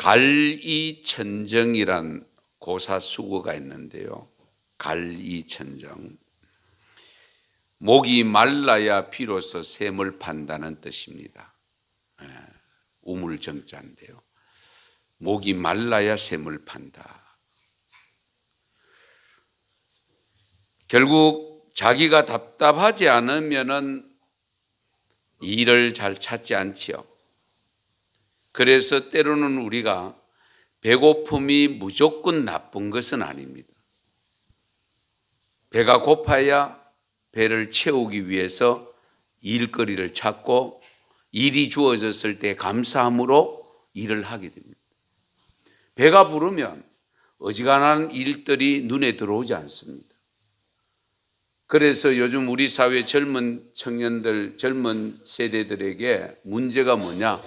갈이천정이란 고사수거가 있는데요. 갈이천정. 목이 말라야 비로소 샘을 판다는 뜻입니다. 우물정자인데요. 목이 말라야 샘을 판다. 결국 자기가 답답하지 않으면은 일을 잘 찾지 않지요. 그래서 때로는 우리가 배고픔이 무조건 나쁜 것은 아닙니다. 배가 고파야 배를 채우기 위해서 일거리를 찾고 일이 주어졌을 때 감사함으로 일을 하게 됩니다. 배가 부르면 어지간한 일들이 눈에 들어오지 않습니다. 그래서 요즘 우리 사회 젊은 청년들, 젊은 세대들에게 문제가 뭐냐?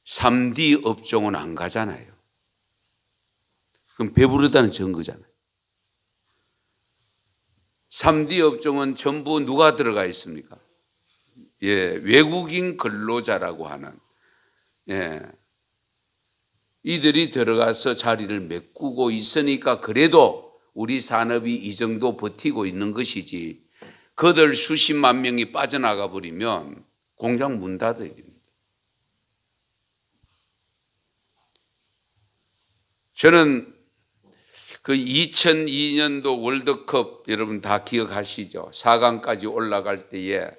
3D 업종은 안 가잖아요. 그럼 배부르다는 증거잖아요. 3D 업종은 전부 누가 들어가 있습니까? 외국인 근로자라고 하는, 이들이 들어가서 자리를 메꾸고 있으니까 그래도 우리 산업이 이 정도 버티고 있는 것이지, 그들 수십만 명이 빠져나가 버리면 공장 문 닫아야 됩니다. 저는 그 2002년도 월드컵 여러분 다 기억하시죠? 4강까지 올라갈 때에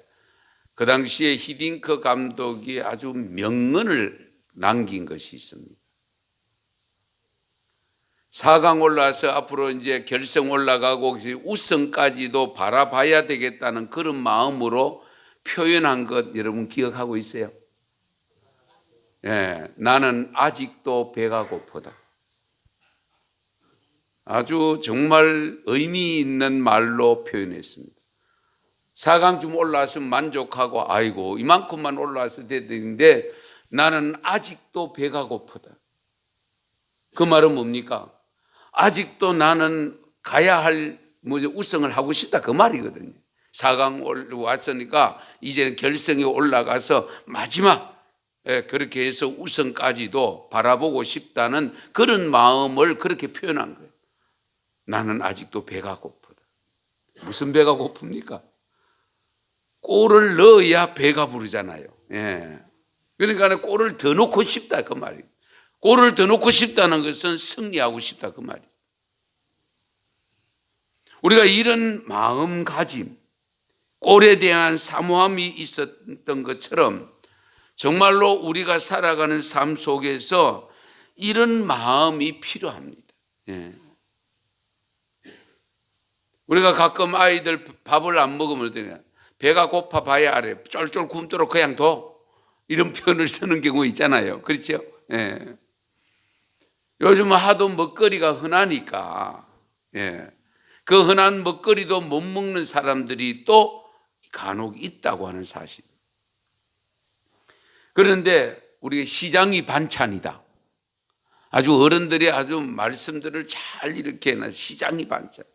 그 당시에 히딩크 감독이 아주 명언을 남긴 것이 있습니다. 4강 올라와서 앞으로 이제 결승 올라가고 우승까지도 바라봐야 되겠다는 그런 마음으로 표현한 것 여러분 기억하고 있어요? 나는 아직도 배가 고프다. 아주 정말 의미 있는 말로 표현했습니다. 4강쯤 올라왔으면 만족하고 아이고 이만큼만 올라왔을 텐데 나는 아직도 배가 고프다. 그 말은 뭡니까? 아직도 나는 가야 할 우승을 하고 싶다 그 말이거든요. 4강 올라왔으니까 이제는 결승에 올라가서 마지막 그렇게 해서 우승까지도 바라보고 싶다는 그런 마음을 그렇게 표현한 거예요. 나는 아직도 배가 고프다. 무슨 배가 고픕니까? 골을 넣어야 배가 부르잖아요. 그러니까 골을 더 넣고 싶다 그 말이에요. 골을 더 넣고 싶다는 것은 승리하고 싶다 그 말이에요. 우리가 이런 마음가짐, 골에 대한 사모함이 있었던 것처럼 정말로 우리가 살아가는 삶 속에서 이런 마음이 필요합니다. 우리가 가끔 아이들 밥을 안 먹으면 어떠냐? 배가 고파 봐야 알아요. 쫄쫄 굶도록 그냥 둬. 이런 표현을 쓰는 경우 있잖아요. 그렇죠? 요즘 하도 먹거리가 흔하니까 그 흔한 먹거리도 못 먹는 사람들이 또 간혹 있다고 하는 사실. 그런데 우리가 시장이 반찬이다. 아주 어른들이 아주 말씀들을 잘 이렇게 해놔. 시장이 반찬.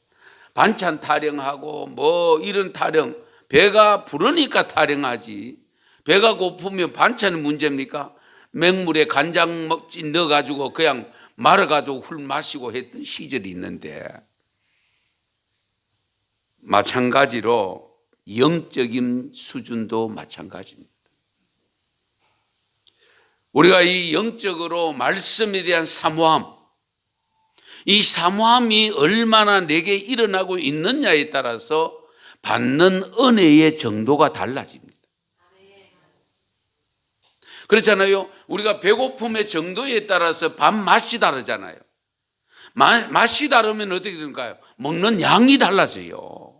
반찬 타령하고 뭐 이런 타령, 배가 부르니까 타령하지. 배가 고프면 반찬은 문제입니까? 맹물에 간장 넣어가지고 그냥 말아가지고 훌 마시고 했던 시절이 있는데, 마찬가지로 영적인 수준도 마찬가지입니다. 우리가 이 영적으로 말씀에 대한 사모함, 이 사모함이 얼마나 내게 일어나고 있느냐에 따라서 받는 은혜의 정도가 달라집니다. 그렇잖아요. 우리가 배고픔의 정도에 따라서 밥 맛이 다르잖아요. 맛이 다르면 어떻게 될까요? 먹는 양이 달라져요.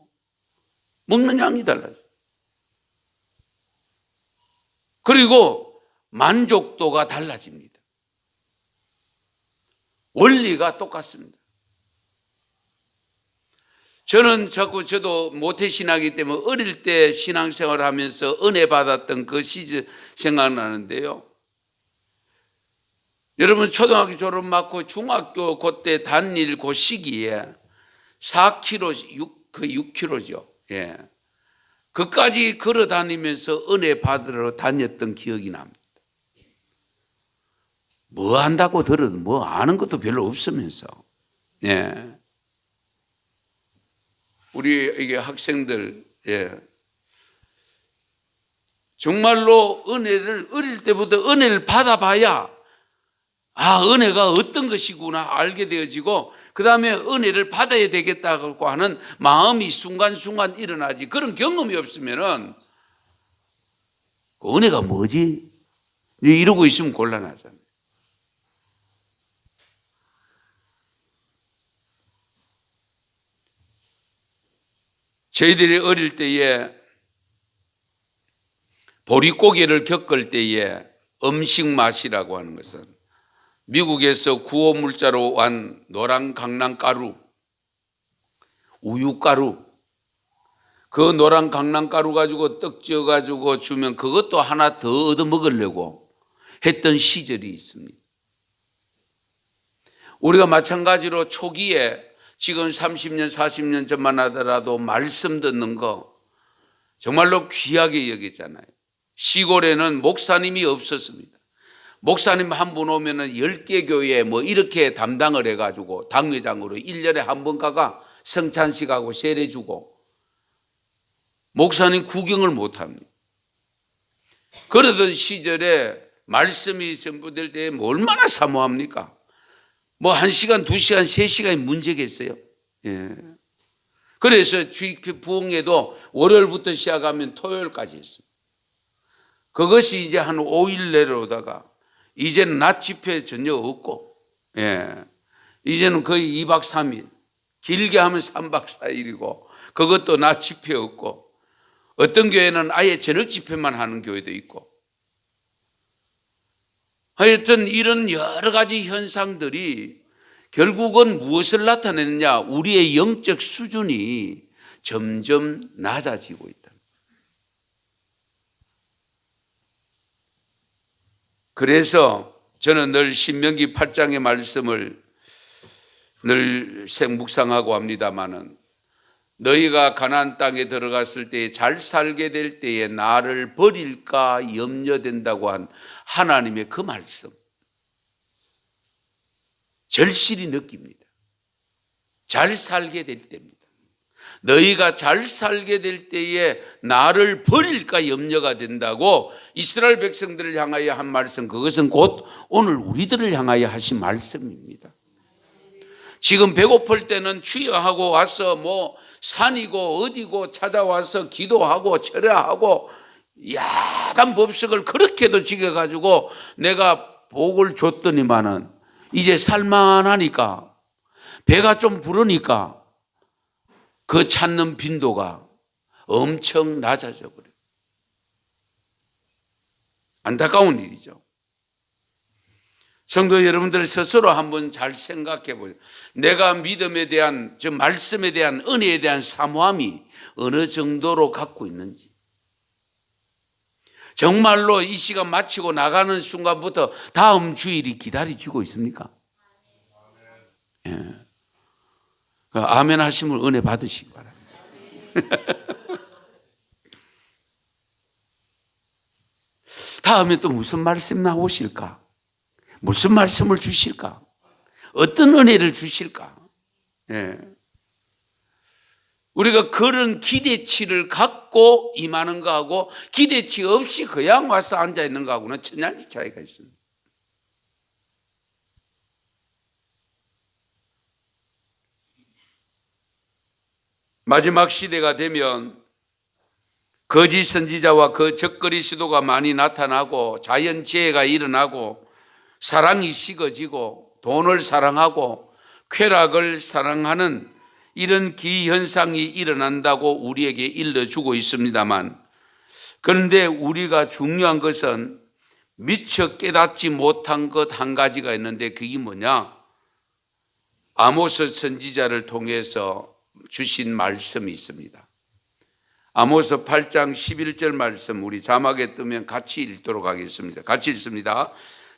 먹는 양이 달라져요. 그리고 만족도가 달라집니다. 원리가 똑같습니다. 저는 저도 모태신앙이기 때문에 어릴 때 신앙생활 하면서 은혜 받았던 그 시절 생각나는데요. 여러분 초등학교 졸업 맞고 중학교 그때 다닐 그 시기에 4km, 6km죠. 그까지 걸어 다니면서 은혜 받으러 다녔던 기억이 납니다. 뭐 한다고 들어도 뭐 아는 것도 별로 없으면서. 예. 우리 이게 학생들, 예. 정말로 은혜를 어릴 때부터 은혜를 받아봐야 은혜가 어떤 것이구나 알게 되어지고 그 다음에 은혜를 받아야 되겠다고 하는 마음이 순간순간 일어나지. 그런 경험이 없으면은 은혜가 뭐지? 이러고 있으면 곤란하잖아요. 저희들이 어릴 때에 보릿고개를 겪을 때에 음식 맛이라고 하는 것은 미국에서 구호물자로 한 노란 강낭가루, 우유가루, 그 노란 강낭가루 가지고 떡 지어 가지고 주면 그것도 하나 더 얻어 먹으려고 했던 시절이 있습니다. 우리가 마찬가지로 초기에 지금 30년, 40년 전만 하더라도 말씀 듣는 거 정말로 귀하게 여겼잖아요. 시골에는 목사님이 없었습니다. 목사님 한 분 오면은 10개 교회 뭐 이렇게 담당을 해가지고 당회장으로 1년에 한 번 가가 성찬식하고 세례 주고 목사님 구경을 못 합니다. 그러던 시절에 말씀이 전부될 때 얼마나 사모합니까? 뭐 1시간, 2시간, 3시간이 문제겠어요? 예. 그래서 부흥회도 월요일부터 시작하면 토요일까지 했습니다. 그것이 이제 한 5일 내려오다가 이제는 낮 집회 전혀 없고, 예. 이제는 거의 2박 3일, 길게 하면 3박 4일이고, 그것도 낮 집회 없고, 어떤 교회는 아예 저녁 집회만 하는 교회도 있고, 하여튼 이런 여러 가지 현상들이 결국은 무엇을 나타내느냐? 우리의 영적 수준이 점점 낮아지고 있다. 그래서 저는 늘 신명기 8장의 말씀을 늘 묵상하고 합니다마는 너희가 가나안 땅에 들어갔을 때 잘 살게 될 때에 나를 버릴까 염려된다고 한 하나님의 그 말씀 절실히 느낍니다. 잘 살게 될 때입니다. 너희가 잘 살게 될 때에 나를 버릴까 염려가 된다고 이스라엘 백성들을 향하여 한 말씀, 그것은 곧 오늘 우리들을 향하여 하신 말씀입니다. 지금 배고플 때는 주여하고 와서 뭐 산이고 어디고 찾아와서 기도하고 철야하고 야단 법석을 그렇게도 지켜가지고 내가 복을 줬더니만은 이제 살만하니까 배가 좀 부르니까 그 찾는 빈도가 엄청 낮아져 버려요. 안타까운 일이죠. 성도 여러분들 스스로 한번 잘 생각해 보세요. 내가 믿음에 대한, 저 말씀에 대한, 은혜에 대한 사모함이 어느 정도로 갖고 있는지. 정말로 이 시간 마치고 나가는 순간부터 다음 주일이 기다려주고 있습니까? 예. 아멘 하시면 은혜 받으시기 바랍니다. 다음에 또 무슨 말씀 나오실까? 무슨 말씀을 주실까? 어떤 은혜를 주실까? 예. 우리가 그런 기대치를 갖고 임하는 거하고 기대치 없이 그냥 와서 앉아있는 거하고는 천양의 차이가 있습니다. 마지막 시대가 되면 거짓 선지자와 그 적거리 시도가 많이 나타나고 자연재해가 일어나고 사랑이 식어지고 돈을 사랑하고 쾌락을 사랑하는 이런 기현상이 일어난다고 우리에게 일러주고 있습니다만, 그런데 우리가 중요한 것은 미처 깨닫지 못한 것 한 가지가 있는데 그게 뭐냐? 아모스 선지자를 통해서 주신 말씀이 있습니다. 아모스 8장 11절 말씀 우리 자막에 뜨면 같이 읽도록 하겠습니다. 같이 읽습니다.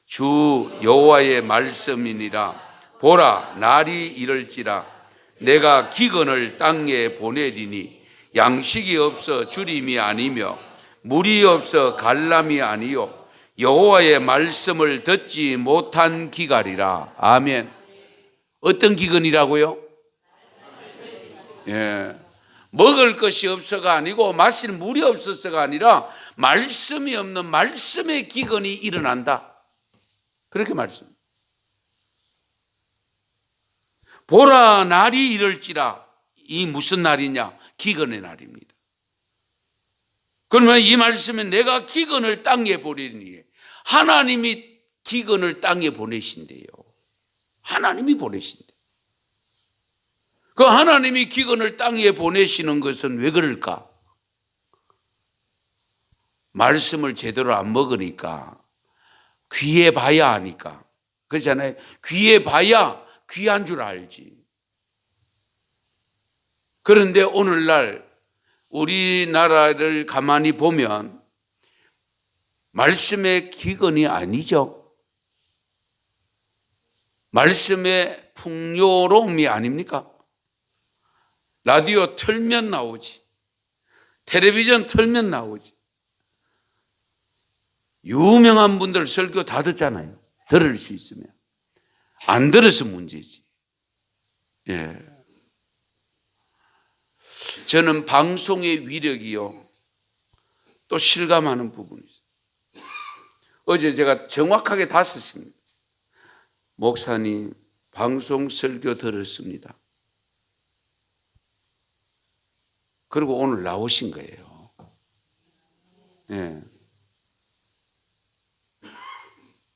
주 여호와의 말씀이니라. 보라, 날이 이럴지라. 내가 기근을 땅에 보내리니 양식이 없어 주림이 아니며 물이 없어 갈람이 아니요 여호와의 말씀을 듣지 못한 기갈이라. 아멘. 어떤 기근이라고요? 예. 먹을 것이 없어가 아니고 마실 물이 없어서가 아니라 말씀이 없는 말씀의 기근이 일어난다. 그렇게 말씀. 보라, 날이 이럴지라. 이 무슨 날이냐? 기근의 날입니다. 그러면 이 말씀에 내가 기근을 땅에 보내니, 하나님이 기근을 땅에 보내신대요. 하나님이 보내신대. 그 하나님이 기근을 땅에 보내시는 것은 왜 그럴까? 말씀을 제대로 안 먹으니까, 귀에 봐야 하니까. 그렇잖아요. 귀에 봐야 귀한 줄 알지. 그런데 오늘날 우리나라를 가만히 보면 말씀의 기근이 아니죠. 말씀의 풍요로움이 아닙니까? 라디오 틀면 나오지. 텔레비전 틀면 나오지. 유명한 분들 설교 다 듣잖아요. 들을 수 있으면. 안 들어서 문제지. 예. 저는 방송의 위력이요, 또 실감하는 부분이 있어요. 어제 제가 정확하게 다 썼습니다. 목사님, 방송 설교 들었습니다. 그리고 오늘 나오신 거예요. 예.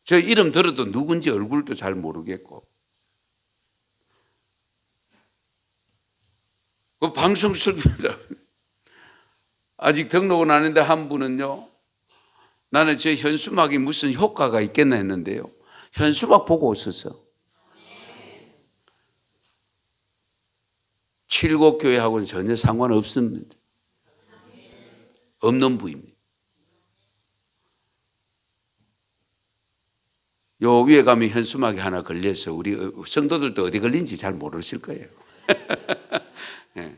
저 이름 들어도 누군지 얼굴도 잘 모르겠고. 그 방송 설교입니다. 아직 등록은 안 했는데 한 분은요, 나는 제 현수막이 무슨 효과가 있겠나 했는데요, 현수막 보고 오셨어. 칠곡교회하고는 전혀 상관없습니다. 없는 부입니다. 요 위에 가면 현수막이 하나 걸려서 우리 성도들도 어디 걸린지 잘 모르실 거예요. 예.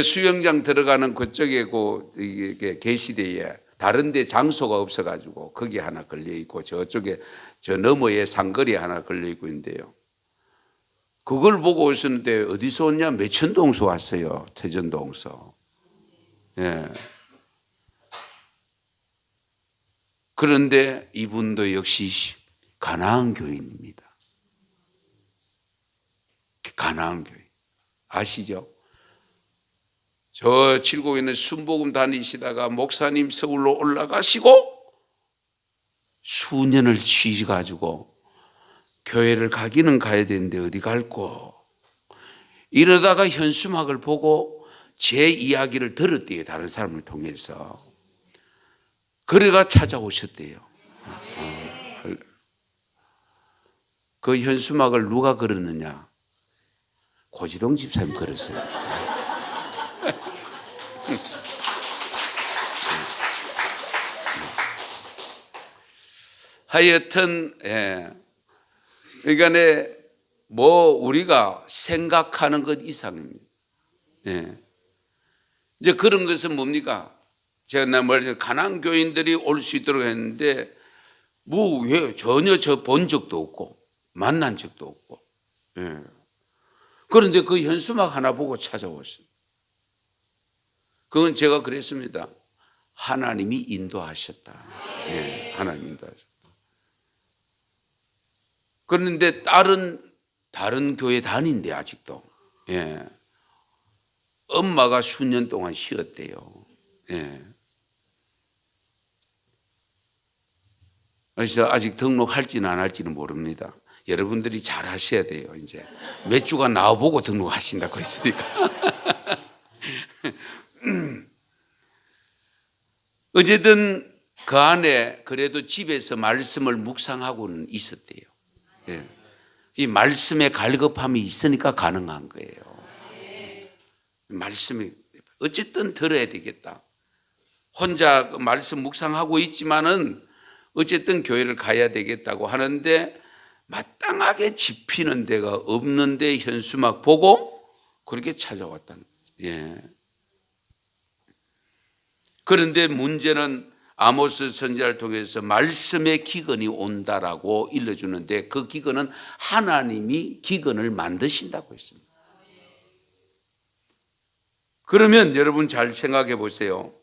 수영장 들어가는 그쪽에 이게 계시대에 다른 데 장소가 없어가지고 거기 하나 걸려 있고, 저쪽에 저 너머에 상거리에 하나 걸려 있고 있는데요. 그걸 보고 오셨는데 어디서 왔냐? 매천동서 왔어요. 태전동서. 예. 그런데 이분도 역시 가나안 교인입니다. 가나안 교인. 아시죠? 저 칠곡에는 순복음 다니시다가 목사님 서울로 올라가시고 수년을 쉬셔가지고 교회를 가기는 가야 되는데 어디 갈고, 이러다가 현수막을 보고 제 이야기를 들었대요. 다른 사람을 통해서. 그래가 찾아오셨대요. 그 현수막을 누가 걸었느냐? 고지동 집사님 걸었어요. 하여튼, 예. 그러니까 우리가 생각하는 것 이상입니다. 예. 이제 그런 것은 뭡니까? 제가 말했죠. 가나안 교인들이 올 수 있도록 했는데, 왜 전혀 본 적도 없고, 만난 적도 없고. 예. 그런데 그 현수막 하나 보고 찾아왔어요. 그건 제가 그랬습니다. 하나님이 인도하셨다. 예. 하나님 인도하셨다. 그런데 다른 교회 다닌대, 아직도. 예. 엄마가 수년 동안 쉬었대요. 예. 그래서 아직 등록할지는 안 할지는 모릅니다. 여러분들이 잘 하셔야 돼요. 이제 몇 주간 나와보고 등록하신다고 했으니까. 어쨌든 그 안에 그래도 집에서 말씀을 묵상하고는 있었대요. 예. 이 말씀에 갈급함이 있으니까 가능한 거예요. 말씀이 어쨌든 들어야 되겠다. 혼자 말씀 묵상하고 있지만은 어쨌든 교회를 가야 되겠다고 하는데, 마땅하게 집히는 데가 없는데 현수막 보고 그렇게 찾아왔다는 거죠. 예. 그런데 문제는 아모스 선지자를 통해서 말씀의 기근이 온다라고 일러주는데, 그 기근은 하나님이 기근을 만드신다고 했습니다. 그러면 여러분 잘 생각해 보세요.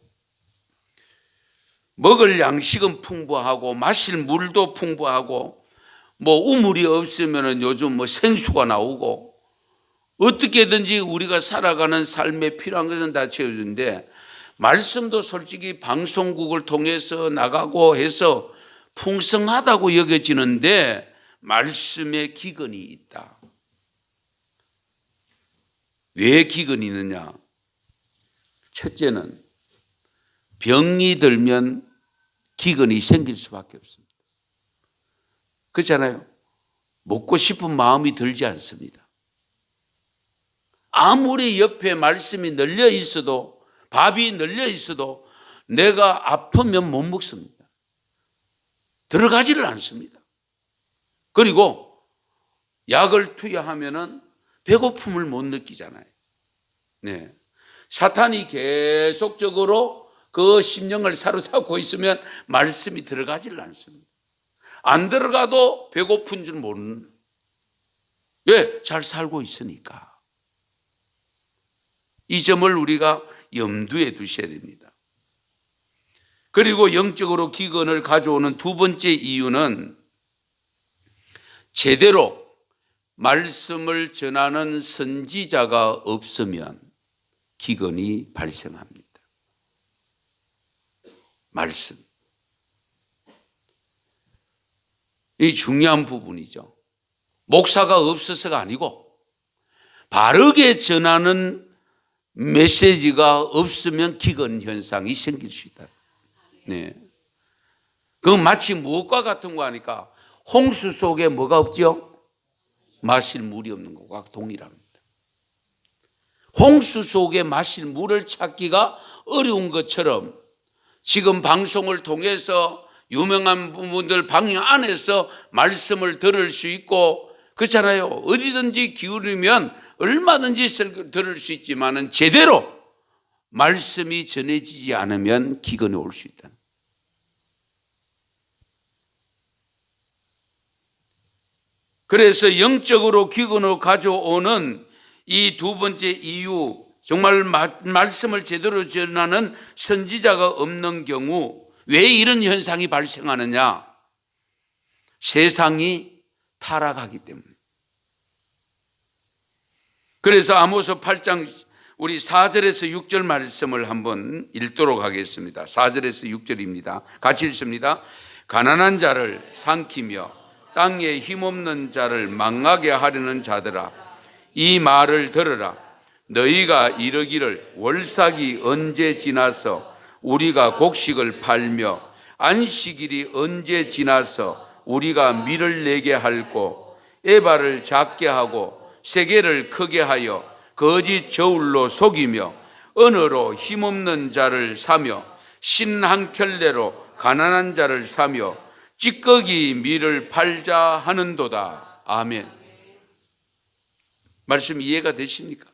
먹을 양식은 풍부하고 마실 물도 풍부하고 우물이 없으면 요즘 생수가 나오고 어떻게든지 우리가 살아가는 삶에 필요한 것은 다 채워주는데, 말씀도 솔직히 방송국을 통해서 나가고 해서 풍성하다고 여겨지는데 말씀에 기근이 있다. 왜 기근이 있느냐? 첫째는 병이 들면 기근이 생길 수밖에 없습니다. 그렇잖아요. 먹고 싶은 마음이 들지 않습니다. 아무리 옆에 말씀이 널려 있어도, 밥이 널려 있어도 내가 아프면 못 먹습니다. 들어가지를 않습니다. 그리고 약을 투여하면은 배고픔을 못 느끼잖아요. 네. 사탄이 계속적으로 그 심령을 사로잡고 있으면 말씀이 들어가지를 않습니다. 안 들어가도 배고픈 줄 모르는. 왜? 잘 살고 있으니까. 이 점을 우리가 염두에 두셔야 됩니다. 그리고 영적으로 기근을 가져오는 두 번째 이유는 제대로 말씀을 전하는 선지자가 없으면 기근이 발생합니다. 말씀. 이 중요한 부분이죠. 목사가 없어서가 아니고 바르게 전하는 메시지가 없으면 기근 현상이 생길 수 있다. 네. 그건 마치 무엇과 같은 거 하니까 홍수 속에 뭐가 없죠? 마실 물이 없는 것과 동일합니다. 홍수 속에 마실 물을 찾기가 어려운 것처럼 지금 방송을 통해서 유명한 분들 방향 안에서 말씀을 들을 수 있고 그렇잖아요. 어디든지 기울이면 얼마든지 들을 수 있지만은 제대로 말씀이 전해지지 않으면 기근이 올 수 있다. 그래서 영적으로 기근을 가져오는 이 두 번째 이유, 정말 말씀을 제대로 전하는 선지자가 없는 경우 왜 이런 현상이 발생하느냐? 세상이 타락하기 때문에. 그래서 아모스 8장 우리 4절에서 6절 말씀을 한번 읽도록 하겠습니다. 4절에서 6절입니다. 같이 읽습니다. 가난한 자를 삼키며 땅에 힘없는 자를 망하게 하려는 자들아, 이 말을 들으라. 너희가 이르기를 월삭이 언제 지나서 우리가 곡식을 팔며 안식일이 언제 지나서 우리가 밀을 내게 할꼬, 에바를 작게 하고 세계를 크게 하여 거짓 저울로 속이며 언어로 힘없는 자를 사며 신 한 켤레로 가난한 자를 사며 찌꺼기 밀을 팔자 하는도다. 아멘. 말씀 이해가 되십니까?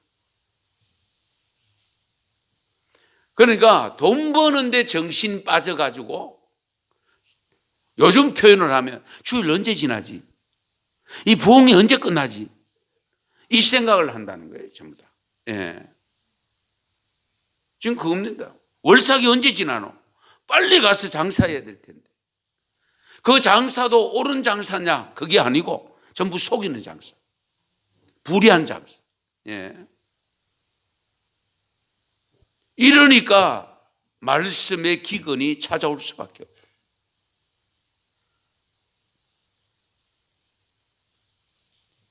그러니까 돈 버는데 정신 빠져가지고 요즘 표현을 하면 주일 언제 지나지? 이 부흥이 언제 끝나지? 이 생각을 한다는 거예요, 전부 다. 예. 지금 그거 없는다. 월삭이 언제 지나노? 빨리 가서 장사해야 될 텐데. 그 장사도 옳은 장사냐? 그게 아니고 전부 속이는 장사. 불의한 장사. 예. 이러니까 말씀의 기근이 찾아올 수밖에 없어요.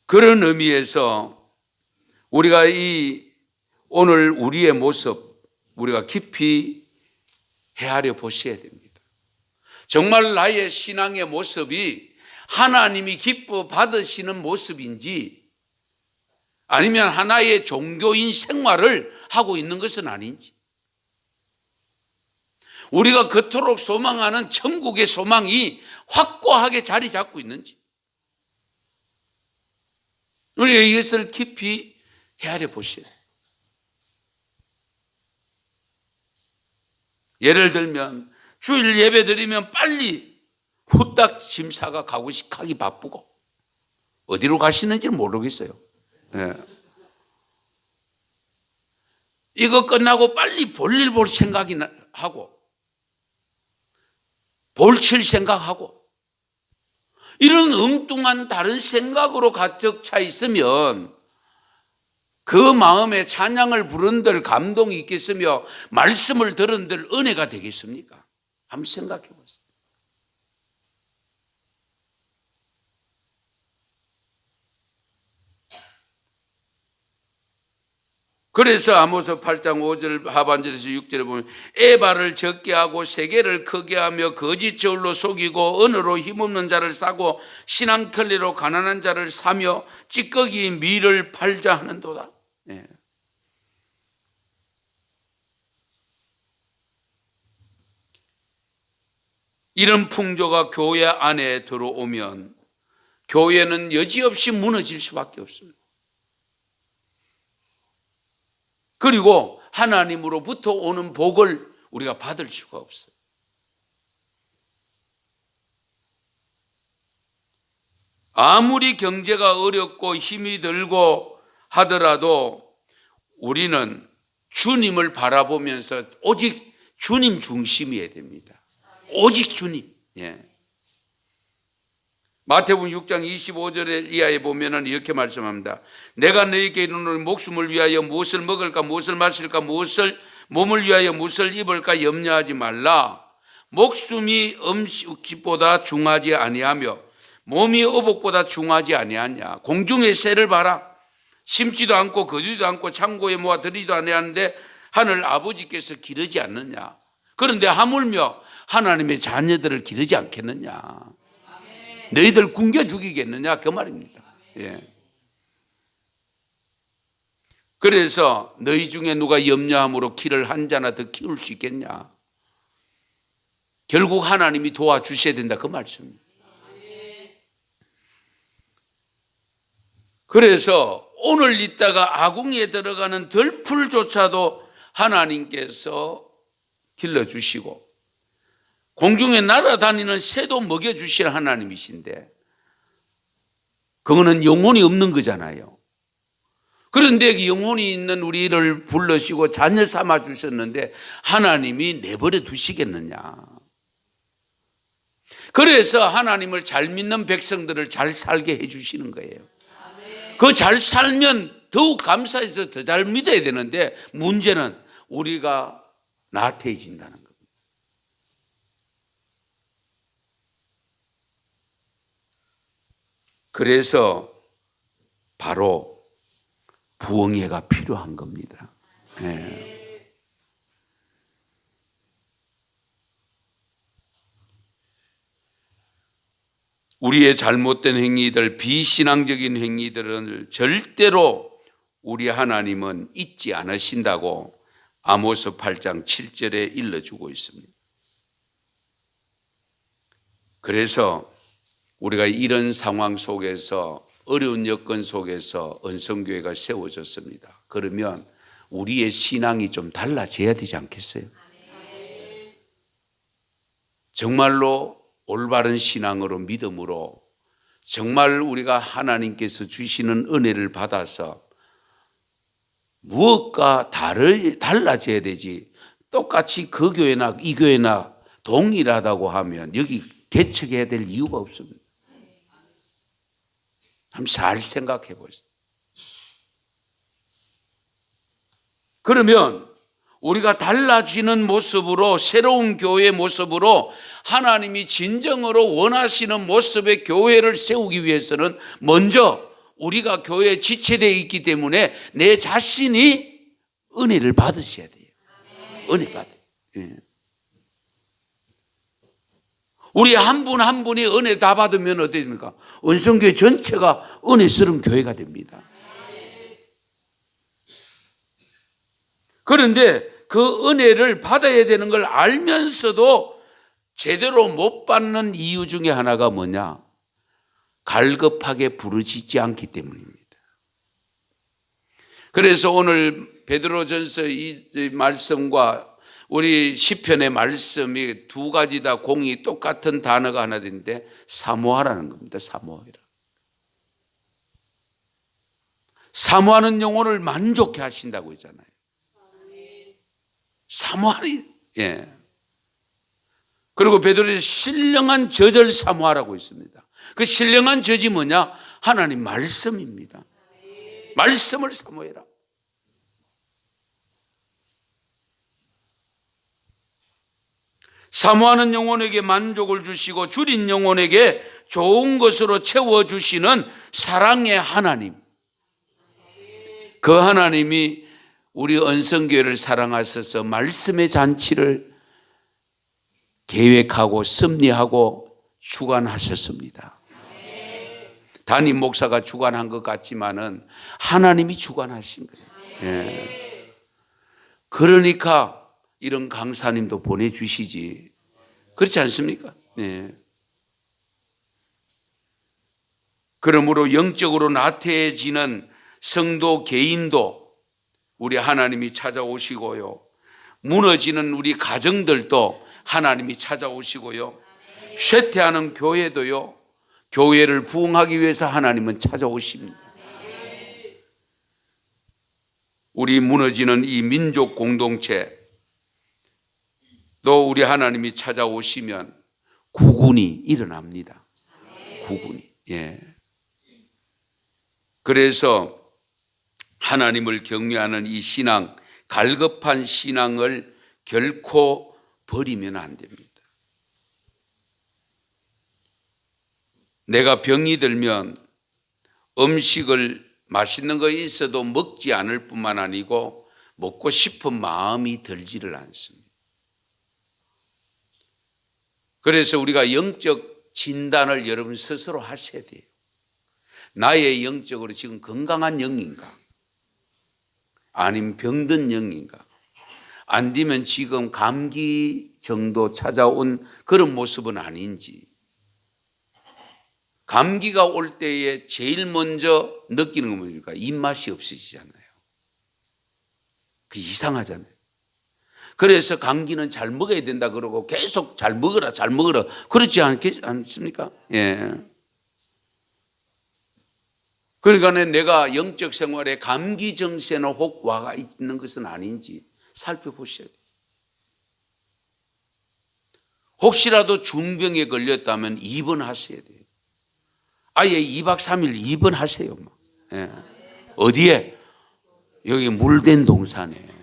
그런 의미에서 우리가 오늘 우리의 모습 우리가 깊이 헤아려 보셔야 됩니다. 정말 나의 신앙의 모습이 하나님이 기뻐 받으시는 모습인지 아니면 하나의 종교인 생활을 하고 있는 것은 아닌지, 우리가 그토록 소망하는 천국의 소망이 확고하게 자리 잡고 있는지 우리가 이것을 깊이 헤아려 보셔야 돼요. 예를 들면 주일 예배 드리면 빨리 후딱 심사가 가기 바쁘고 어디로 가시는지는 모르겠어요. 예. 이거 끝나고 빨리 볼일 볼 생각이 하고 볼칠 생각하고 이런 엉뚱한 다른 생각으로 가득 차 있으면 그 마음에 찬양을 부른들 감동이 있겠으며 말씀을 들은들 은혜가 되겠습니까? 한번 생각해 보세요. 그래서 아모스 8장 5절 하반절에서 6절에 보면 에바를 적게 하고 세계를 크게 하며 거짓 저울로 속이고 은으로 힘없는 자를 사고 신앙천리로 가난한 자를 사며 찌꺼기 밀을 팔자 하는도다. 네. 이런 풍조가 교회 안에 들어오면 교회는 여지없이 무너질 수밖에 없습니다. 그리고 하나님으로부터 오는 복을 우리가 받을 수가 없어요. 아무리 경제가 어렵고 힘이 들고 하더라도 우리는 주님을 바라보면서 오직 주님 중심이어야 됩니다. 오직 주님. 예. 마태복음 6장 25절 이하에 보면은 이렇게 말씀합니다. 내가 너희에게 이르노니 목숨을 위하여 무엇을 먹을까 무엇을 마실까 무엇을 몸을 위하여 무엇을 입을까 염려하지 말라. 목숨이 음식보다 중하지 아니하며 몸이 어복보다 중하지 아니하냐. 공중의 새를 봐라. 심지도 않고 거두지도 않고 창고에 모아 들이도 아니하는데 하늘 아버지께서 기르지 않느냐. 그런데 하물며 하나님의 자녀들을 기르지 않겠느냐. 너희들 굶겨 죽이겠느냐 그 말입니다. 예. 그래서 너희 중에 누가 염려함으로 키를 한 자나 더 키울 수 있겠냐. 결국 하나님이 도와주셔야 된다 그 말씀입니다. 그래서 오늘 있다가 아궁이에 들어가는 들풀조차도 하나님께서 길러주시고 공중에 날아다니는 새도 먹여주실 하나님이신데 그거는 영혼이 없는 거잖아요. 그런데 영혼이 있는 우리를 불러시고 자녀 삼아 주셨는데 하나님이 내버려 두시겠느냐. 그래서 하나님을 잘 믿는 백성들을 잘 살게 해주시는 거예요. 그 잘 살면 더욱 감사해서 더 잘 믿어야 되는데 문제는 우리가 나태해진다는 겁니다. 그래서 바로 부흥회가 필요한 겁니다. 네. 우리의 잘못된 행위들, 비신앙적인 행위들을 절대로 우리 하나님은 잊지 않으신다고 아모스 8장 7절에 일러주고 있습니다. 그래서 우리가 이런 상황 속에서 어려운 여건 속에서 언성교회가 세워졌습니다. 그러면 우리의 신앙이 좀 달라져야 되지 않겠어요? 정말로 올바른 신앙으로 믿음으로 정말 우리가 하나님께서 주시는 은혜를 받아서 무엇과 달라져야 되지. 똑같이 그 교회나 이 교회나 동일하다고 하면 여기 개척해야 될 이유가 없습니다. 한번 잘 생각해 보세요. 그러면 우리가 달라지는 모습으로 새로운 교회의 모습으로 하나님이 진정으로 원하시는 모습의 교회를 세우기 위해서는 먼저 우리가 교회에 지체되어 있기 때문에 내 자신이 은혜를 받으셔야 돼요. 은혜 받아요. 예. 우리 한 분 한 분이 은혜 다 받으면 어떻게 됩니까? 은성교회 전체가 은혜스러운 교회가 됩니다. 그런데 그 은혜를 받아야 되는 걸 알면서도 제대로 못 받는 이유 중에 하나가 뭐냐? 갈급하게 부르짖지 않기 때문입니다. 그래서 오늘 베드로전서 이 말씀과 우리 시편의 말씀이 두 가지 다 공이 똑같은 단어가 하나 되는데 사모하라는 겁니다. 사모하라. 사모하는 영혼을 만족해 하신다고 했잖아요. 사모하리. 예. 그리고 베드로에서 신령한 젖을 사모하라고 했습니다. 그 신령한 젖이 뭐냐? 하나님 말씀입니다. 말씀을 사모해라. 사모하는 영혼에게 만족을 주시고 줄인 영혼에게 좋은 것으로 채워주시는 사랑의 하나님. 그 하나님이 우리 언성교회를 사랑하셔서 말씀의 잔치를 계획하고 섭리하고 주관하셨습니다. 담임 목사가 주관한 것 같지만은 하나님이 주관하신 거예요. 예. 그러니까 이런 강사님도 보내주시지. 그렇지 않습니까? 네. 그러므로 영적으로 나태해지는 성도 개인도 우리 하나님이 찾아오시고요. 무너지는 우리 가정들도 하나님이 찾아오시고요. 쇠퇴하는 교회도요. 교회를 부흥하기 위해서 하나님은 찾아오십니다. 우리 무너지는 이 민족 공동체 또 우리 하나님이 찾아오시면 구군이 일어납니다. 구군이. 예. 그래서 하나님을 경외하는 이 신앙, 갈급한 신앙을 결코 버리면 안 됩니다. 내가 병이 들면 음식을 맛있는 거 있어도 먹지 않을 뿐만 아니고 먹고 싶은 마음이 들지를 않습니다. 그래서 우리가 영적 진단을 여러분 스스로 하셔야 돼요. 나의 영적으로 지금 건강한 영인가? 아니면 병든 영인가? 안 되면 지금 감기 정도 찾아온 그런 모습은 아닌지. 감기가 올 때에 제일 먼저 느끼는 건 뭡니까? 입맛이 없어지잖아요. 그 이상하잖아요. 그래서 감기는 잘 먹어야 된다 그러고 계속 잘 먹어라 잘 먹어라 그렇지 않습니까? 예. 그러니까 내가 영적 생활에 감기 증세나 혹 와가 있는 것은 아닌지 살펴보셔야 돼요. 혹시라도 중병에 걸렸다면 입원하셔야 돼요. 아예 2박 3일 입원하세요. 예. 어디에? 여기 물된 동산에.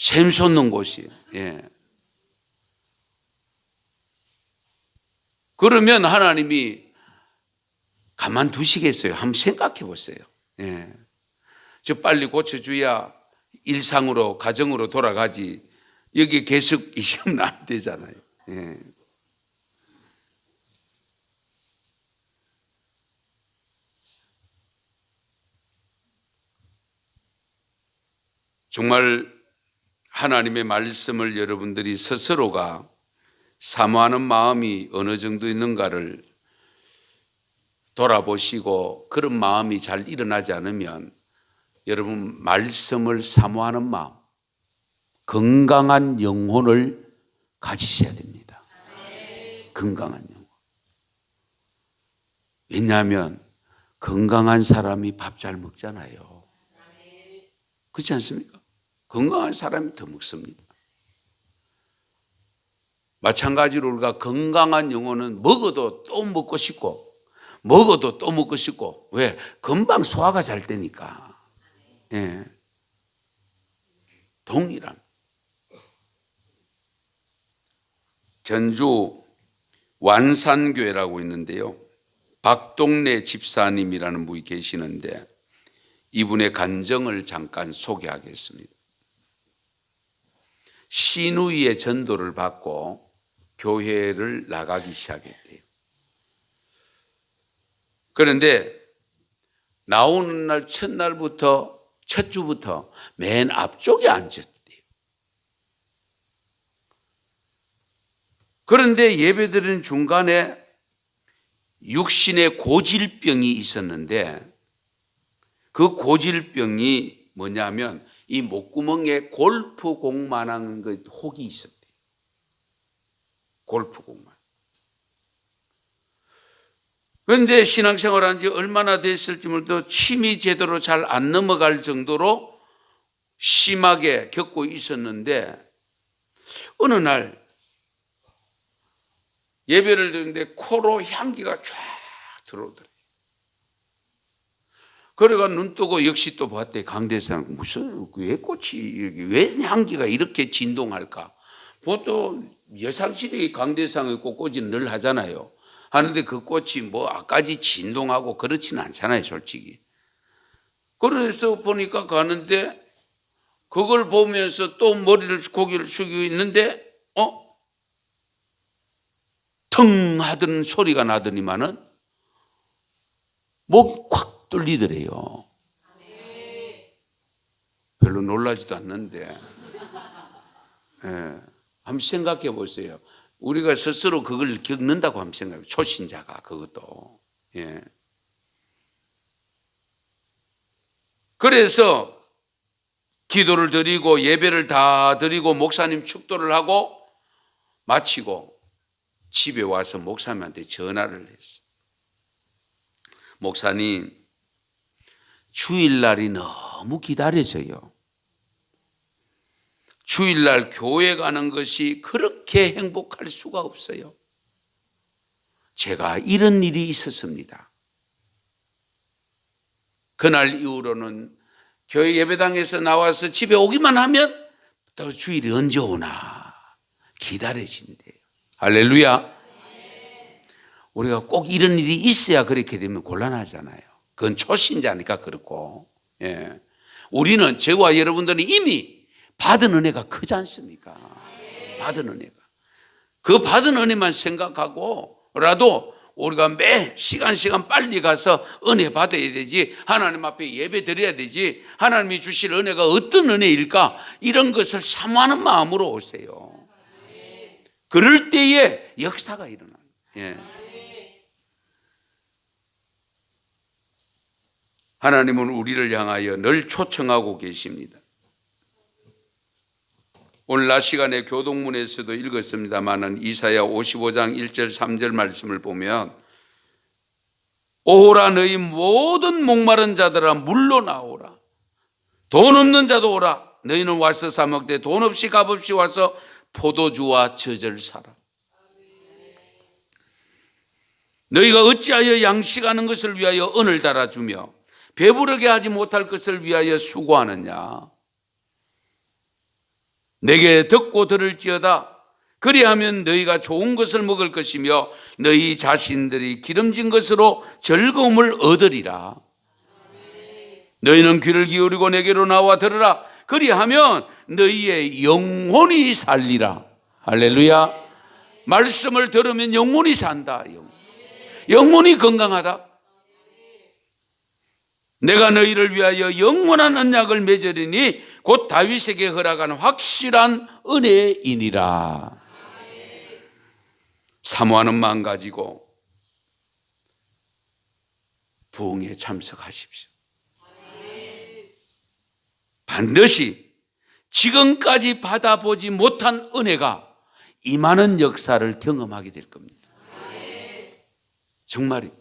샘 솟는 곳이에요. 예. 그러면 하나님이 가만두시겠어요? 한번 생각해 보세요. 예. 저 빨리 고쳐줘야 일상으로 가정으로 돌아가지 여기 계속 있으면 안 되잖아요. 예. 정말 하나님의 말씀을 여러분들이 스스로가 사모하는 마음이 어느 정도 있는가를 돌아보시고 그런 마음이 잘 일어나지 않으면 여러분 말씀을 사모하는 마음, 건강한 영혼을 가지셔야 됩니다. 건강한 영혼. 왜냐하면 건강한 사람이 밥 잘 먹잖아요. 그렇지 않습니까? 건강한 사람이 더 먹습니다. 마찬가지로 우리가 건강한 영혼은 먹어도 또 먹고 싶고 먹어도 또 먹고 싶고 왜? 금방 소화가 잘 되니까. 예. 동일한. 전주 완산교회라고 있는데요. 박동래 집사님이라는 분이 계시는데 이분의 간증을 잠깐 소개하겠습니다. 시누이의 전도를 받고 교회를 나가기 시작했대요. 그런데 나오는 날 첫날부터 첫 주부터 맨 앞쪽에 앉았대요. 그런데 예배드리는 중간에 육신의 고질병이 있었는데 그 고질병이 뭐냐면 이 목구멍에 골프공만한 그 혹이 있었대. 골프공만. 그런데 신앙생활한 지 얼마나 됐을지 몰라도 침이 제대로 잘 안 넘어갈 정도로 심하게 겪고 있었는데 어느 날 예배를 드리는데 코로 향기가 쫙 들어오더래요. 그래가 눈 뜨고 역시 또 봤대. 강대상 무슨 왜 꽃이 왜 향기가 이렇게 진동할까? 보통 여상시대의 강대상의 꽃꽂이 늘 하잖아요. 하는데 그 꽃이 뭐 아까지 진동하고 그렇지는 않잖아요, 솔직히. 그래서 보니까 가는데 그걸 보면서 또 고개를 숙이고 있는데 腾하던 소리가 나더니만은 목이 콱 뚫리더래요. 별로 놀라지도 않는데 한번 생각해 보세요. 우리가 스스로 그걸 겪는다고 한번 생각해 보세요. 초신자가 그것도. 그래서 기도를 드리고 예배를 다 드리고 목사님 축도를 하고 마치고 집에 와서 목사님한테 전화를 했어요. 목사님, 주일날이 너무 기다려져요. 주일날 교회 가는 것이 그렇게 행복할 수가 없어요. 제가 이런 일이 있었습니다. 그날 이후로는 교회 예배당에서 나와서 집에 오기만 하면 또 주일이 언제 오나 기다려진대요. 할렐루야. 우리가 꼭 이런 일이 있어야 그렇게 되면 곤란하잖아요. 그건 초신자니까 그렇고. 우리는 저와 여러분들은 이미 받은 은혜가 크지 않습니까? 받은 은혜가. 그 받은 은혜만 생각하고라도 우리가 매 시간 빨리 가서 은혜 받아야 되지, 하나님 앞에 예배 드려야 되지, 하나님이 주실 은혜가 어떤 은혜일까, 이런 것을 사모하는 마음으로 오세요. 그럴 때에 역사가 일어나요. 하나님은 우리를 향하여 늘 초청하고 계십니다. 오늘 낮 시간에 교동문에서도 읽었습니다마는 이사야 55장 1절 3절 말씀을 보면 오라 너희 모든 목마른 자들아 물로 나오라. 돈 없는 자도 오라. 너희는 와서 사 먹되 돈 없이 값없이 와서 포도주와 젖을 사라. 너희가 어찌하여 양식하는 것을 위하여 은을 달아주며 배부르게 하지 못할 것을 위하여 수고하느냐. 내게 듣고 들을지어다. 그리하면 너희가 좋은 것을 먹을 것이며 너희 자신들이 기름진 것으로 즐거움을 얻으리라. 너희는 귀를 기울이고 내게로 나와 들으라. 그리하면 너희의 영혼이 살리라. 할렐루야. 말씀을 들으면 영혼이 산다. 영혼이 건강하다. 내가 너희를 위하여 영원한 언약을 맺으리니 곧 다윗에게 허락한 확실한 은혜이니라. 사모하는 마음 가지고 부흥에 참석하십시오. 반드시 지금까지 받아보지 못한 은혜가 임하는 역사를 경험하게 될 겁니다. 정말입니다.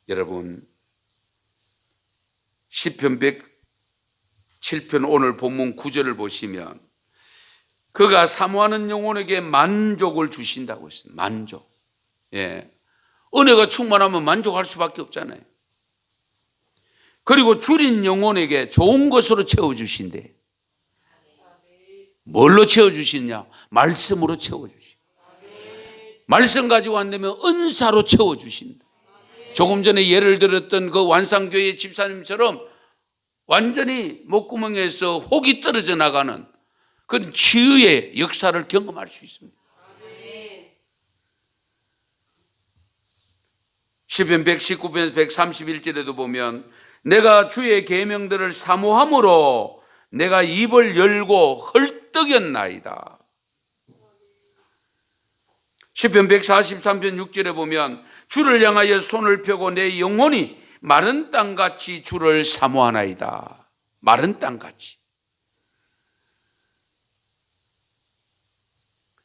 여러분, 시편 107편 오늘 본문 9절을 보시면 그가 사모하는 영혼에게 만족을 주신다고 했습니다. 만족. 은혜가 충만하면 만족할 수밖에 없잖아요. 그리고 줄인 영혼에게 좋은 것으로 채워주신대. 뭘로 채워주시냐? 말씀으로 채워주시. 말씀 가지고 안 되면 은사로 채워주신다. 조금 전에 예를 들었던 그 완상교회 집사님처럼 완전히 목구멍에서 혹이 떨어져 나가는 그 치유의 역사를 경험할 수 있습니다. 시편 119편에서 131절에도 보면 내가 주의 계명들을 사모함으로 내가 입을 열고 헐떡였나이다. 시편 143편 6절에 보면 주를 향하여 손을 펴고 내 영혼이 마른 땅같이 주를 사모하나이다. 마른 땅같이.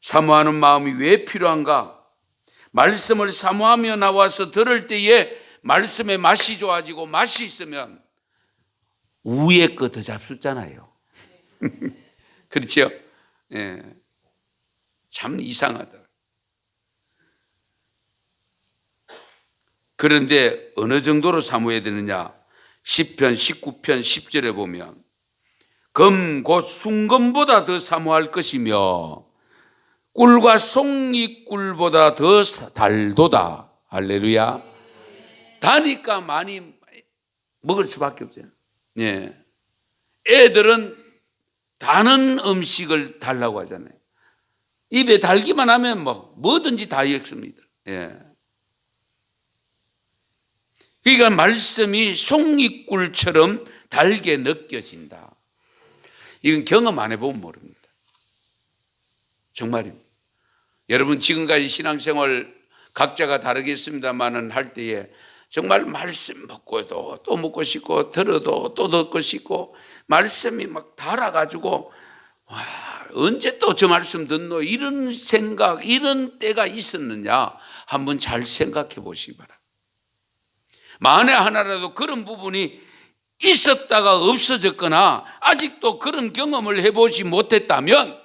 사모하는 마음이 왜 필요한가? 말씀을 사모하며 나와서 들을 때에 말씀의 맛이 좋아지고 맛이 있으면 위에 거 더 잡숫잖아요. 그렇죠? 예. 참 이상하다. 그런데 어느 정도로 사모해야 되느냐? 시편 19편 10절에 보면 금 곧 순금보다 더 사모할 것이며 꿀과 송이꿀보다 더 달도다. 할렐루야. 다니까 많이 먹을 수밖에 없잖아요. 예. 애들은 다는 음식을 달라고 하잖아요. 입에 달기만 하면 뭐든지 다 익습니다. 예. 그러니까 말씀이 송이꿀처럼 달게 느껴진다. 이건 경험 안 해보면 모릅니다. 정말입니다. 여러분 지금까지 신앙생활 각자가 다르겠습니다만은 할 때에 정말 말씀 먹고도 또 먹고 싶고 들어도 또 듣고 싶고 말씀이 막 달아가지고 와, 언제 또 저 말씀 듣노 이런 생각 이런 때가 있었느냐 한번 잘 생각해 보시기 바랍니다. 만에 하나라도 그런 부분이 있었다가 없어졌거나 아직도 그런 경험을 해보지 못했다면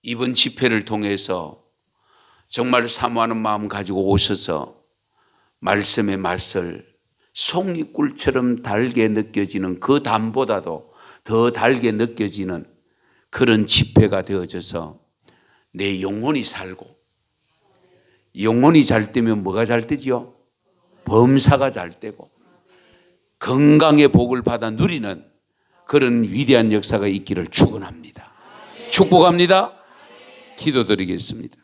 이번 집회를 통해서 정말 사모하는 마음 가지고 오셔서 말씀의 맛을 송이꿀처럼 달게 느껴지는 그 담보다도 더 달게 느껴지는 그런 집회가 되어져서 내 영혼이 살고 영혼이 잘 되면 뭐가 잘 되지요? 범사가 잘 되고 건강의 복을 받아 누리는 그런 위대한 역사가 있기를 축원합니다. 축복합니다. 기도드리겠습니다.